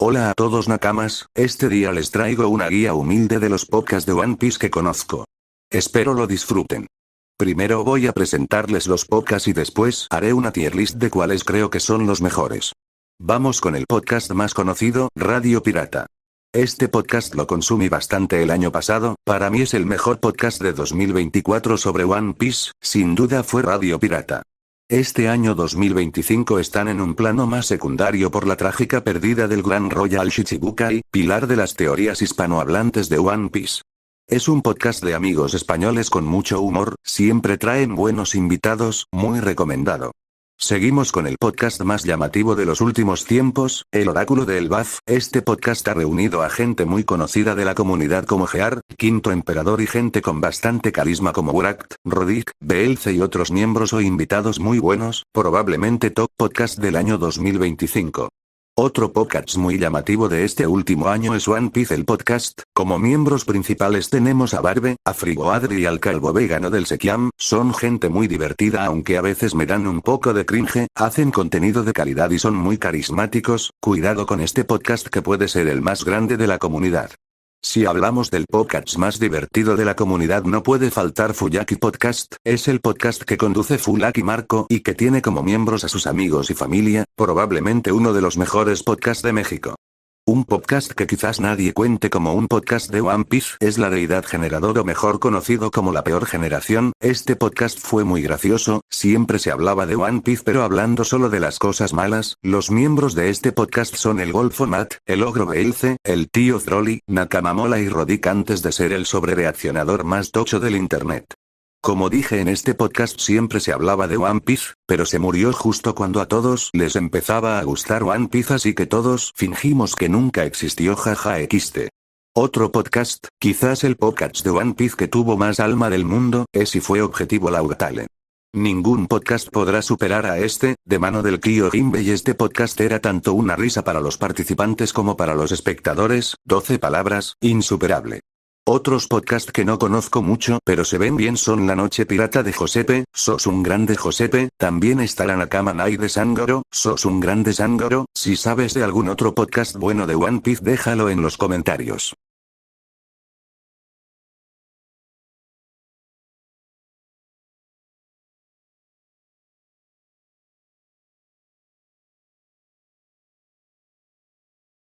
Hola a todos nakamas, este día les traigo una guía humilde de los podcasts de One Piece que conozco. Espero lo disfruten. Primero voy a presentarles los podcasts y después haré una tier list de cuáles creo que son los mejores. Vamos con el podcast más conocido, Radio Pirata. Este podcast lo consumí bastante el año pasado, para mí es el mejor podcast de 2024 sobre One Piece, sin duda fue Radio Pirata. Este año 2025 están en un plano más secundario por la trágica pérdida del Gran Royal Shichibukai, pilar de las teorías hispanohablantes de One Piece. Es un podcast de amigos españoles con mucho humor, siempre traen buenos invitados, muy recomendado. Seguimos con el podcast más llamativo de los últimos tiempos, El Oráculo de Elbaf. Este podcast ha reunido a gente muy conocida de la comunidad como Gear, Quinto Emperador y gente con bastante carisma como Burak, Rodik, Beelze y otros miembros o invitados muy buenos, probablemente top podcast del año 2025. Otro podcast muy llamativo de este último año es One Piece el podcast. Como miembros principales tenemos a Barbe, a Frigoadri y al calvo vegano del Sekiam. Son gente muy divertida aunque a veces me dan un poco de cringe, hacen contenido de calidad y son muy carismáticos. Cuidado con este podcast que puede ser el más grande de la comunidad. Si hablamos del podcast más divertido de la comunidad no puede faltar Fuyaki Podcast, es el podcast que conduce Fulaki Marco y que tiene como miembros a sus amigos y familia, probablemente uno de los mejores podcasts de México. Un podcast que quizás nadie cuente como un podcast de One Piece es La Deidad Generador o mejor conocido como La Peor Generación. Este podcast fue muy gracioso, siempre se hablaba de One Piece pero hablando solo de las cosas malas. Los miembros de este podcast son el Golfo Matt, el Ogro Beelze, el Tío Trolli, Nakamamola y Rodik antes de ser el sobrereaccionador más tocho del internet. Como dije en este podcast siempre se hablaba de One Piece, pero se murió justo cuando a todos les empezaba a gustar One Piece así que todos fingimos que nunca existió jaja xd. Otro podcast, quizás el podcast de One Piece que tuvo más alma del mundo, es y fue Objetivo Lautale. Ningún podcast podrá superar a este, de mano del Kyo Jinbe y este podcast era tanto una risa para los participantes como para los espectadores, 12 palabras, insuperable. Otros podcasts que no conozco mucho pero se ven bien son La Noche Pirata de Josepe, sos un grande Josepe, también está la Nakama Night de Sangoro, sos un grande Sangoro. Si sabes de algún otro podcast bueno de One Piece déjalo en los comentarios.